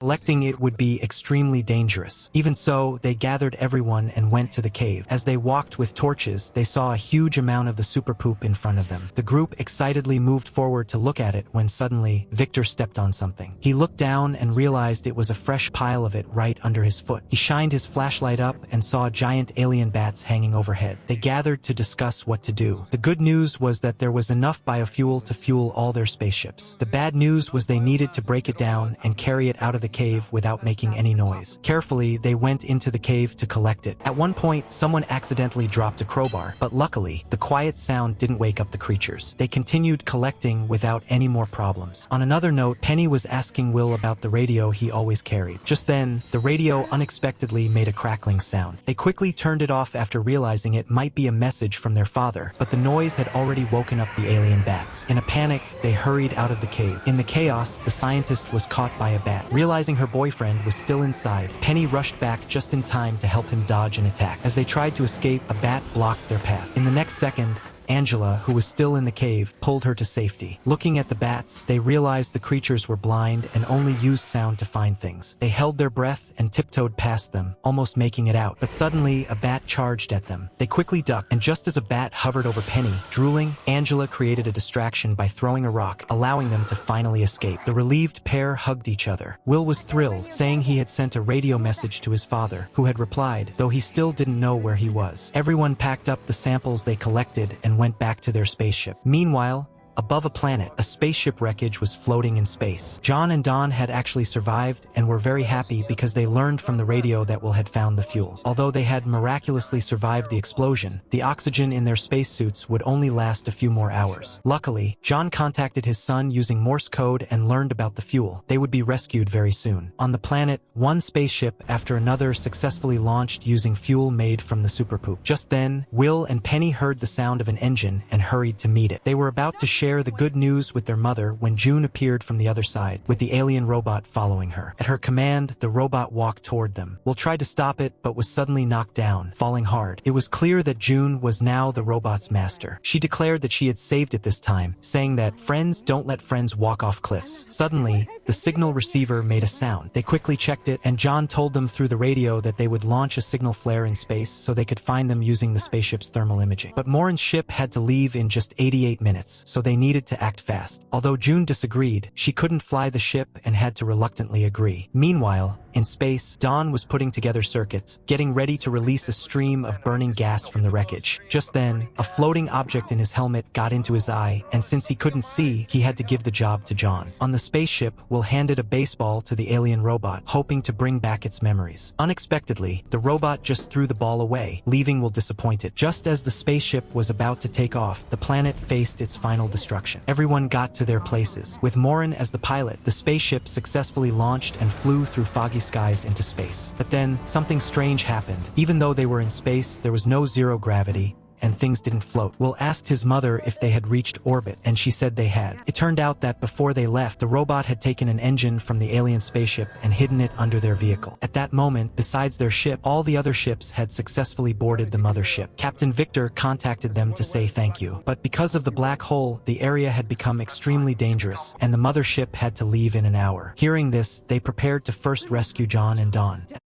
Collecting it would be extremely dangerous. Even so, they gathered everyone and went to the cave. As they walked with torches, they saw a huge amount of the super poop in front of them. The group excitedly moved forward to look at it when suddenly, Victor stepped on something. He looked down and realized it was a fresh pile of it right under his foot. He shined his flashlight up and saw giant alien bats hanging overhead. They gathered to discuss what to do. The good news was that there was enough biofuel to fuel all their spaceships. The bad news was they needed to break it down and carry it out of the cave without making any noise. Carefully, they went into the cave to collect it. At one point, someone accidentally dropped a crowbar, but luckily, the quiet sound didn't wake up the creatures. They continued collecting without any more problems. On another note, Penny was asking Will about the radio he always carried. Just then, the radio unexpectedly made a crackling sound. They quickly turned it off after realizing it might be a message from their father, but the noise had already woken up the alien bats. In a panic, they hurried out of the cave. In the chaos, the scientist was caught by a bat. Realizing her boyfriend was still inside, Penny rushed back just in time to help him dodge an attack. As they tried to escape, a bat blocked their path. In the next second, Angela, who was still in the cave, pulled her to safety. Looking at the bats, they realized the creatures were blind and only used sound to find things. They held their breath and tiptoed past them, almost making it out. But suddenly, a bat charged at them. They quickly ducked, and just as a bat hovered over Penny, drooling, Angela created a distraction by throwing a rock, allowing them to finally escape. The relieved pair hugged each other. Will was thrilled, saying he had sent a radio message to his father, who had replied, though he still didn't know where he was. Everyone packed up the samples they collected and went back to their spaceship. Meanwhile, above a planet, a spaceship wreckage was floating in space. John and Dawn had actually survived and were very happy because they learned from the radio that Will had found the fuel. Although they had miraculously survived the explosion, the oxygen in their spacesuits would only last a few more hours. Luckily, John contacted his son using Morse code and learned about the fuel. They would be rescued very soon. On the planet, one spaceship after another successfully launched using fuel made from the superpoop. Just then, Will and Penny heard the sound of an engine and hurried to meet it. They were about to share the good news with their mother when June appeared from the other side, with the alien robot following her. At her command, the robot walked toward them. Will tried to stop it, but was suddenly knocked down, falling hard. It was clear that June was now the robot's master. She declared that she had saved it this time, saying that friends don't let friends walk off cliffs. Suddenly, the signal receiver made a sound. They quickly checked it, and John told them through the radio that they would launch a signal flare in space so they could find them using the spaceship's thermal imaging. But Morin's ship had to leave in just 88 minutes, so they needed to act fast. Although June disagreed, she couldn't fly the ship and had to reluctantly agree. Meanwhile, in space, Dawn was putting together circuits, getting ready to release a stream of burning gas from the wreckage. Just then, a floating object in his helmet got into his eye, and since he couldn't see, he had to give the job to John. On the spaceship, Will handed a baseball to the alien robot, hoping to bring back its memories. Unexpectedly, the robot just threw the ball away, leaving Will disappointed. Just as the spaceship was about to take off, the planet faced its final destruction. Everyone got to their places. With Morin as the pilot, the spaceship successfully launched and flew through foggy skies into space. But then, something strange happened. Even though they were in space, there was no zero gravity, and things didn't float. Will asked his mother if they had reached orbit, and she said they had. It turned out that before they left, the robot had taken an engine from the alien spaceship and hidden it under their vehicle. At that moment, besides their ship, all the other ships had successfully boarded the mothership. Captain Victor contacted them to say thank you. But because of the black hole, the area had become extremely dangerous, and the mothership had to leave in an hour. Hearing this, they prepared to first rescue John and Dawn.